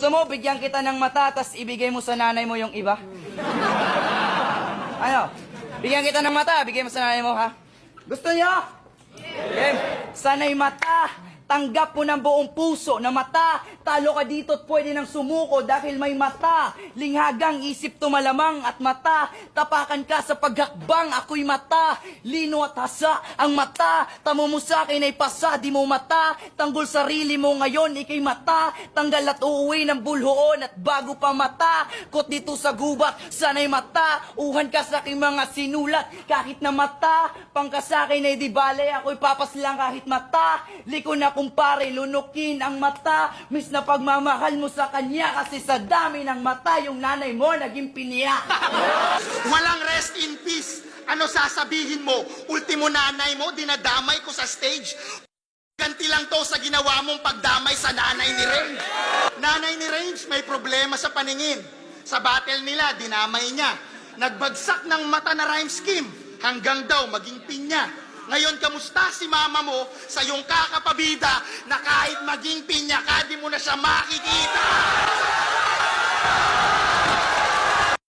Gusto mo, bigyan kita ng mata, tas ibigay mo sa nanay mo yung iba? Ano? Bigyan kita ng mata, bigay mo sa nanay mo, ha? Gusto niyo? Okay. Sana'y mata. Tanggap mo ng buong puso na mata. Talo ka dito at pwede nang sumuko dahil may mata. Linghagang isip tumalamang at mata. Tapakan ka sa paghakbang, ako'y mata. Lino at hasa ang mata. Tamo mo sa akin ay pasa, di mo mata. Tanggol sarili mo ngayon, ikay mata. Tanggal at uuwi ng bulhoon at bago pa mata. Kot dito sa gubat, sana'y mata. Uhan ka sa aking mga sinulat, kahit na mata. Pangka sa akin ay di bale, ako'y papas lang kahit mata. Liko na kumpare, lunukin ang mata. Miss na pagmamahal mo sa kanya kasi sa dami ng mata yung nanay mo naging piniyak. Walang rest in peace. Ano sasabihin mo? Ultimo nanay mo, dinadamay ko sa stage. Ganti lang to sa ginawa mong pagdamay sa nanay ni Range. Nanay ni Range may problema sa paningin. Sa battle nila, dinamay niya. Nagbagsak ng mata na rhyme scheme hanggang daw maging pinya. Ngayon, kamusta si mama mo sa iyong kakapabida na kahit maging pinya ka, di mo na siya makikita?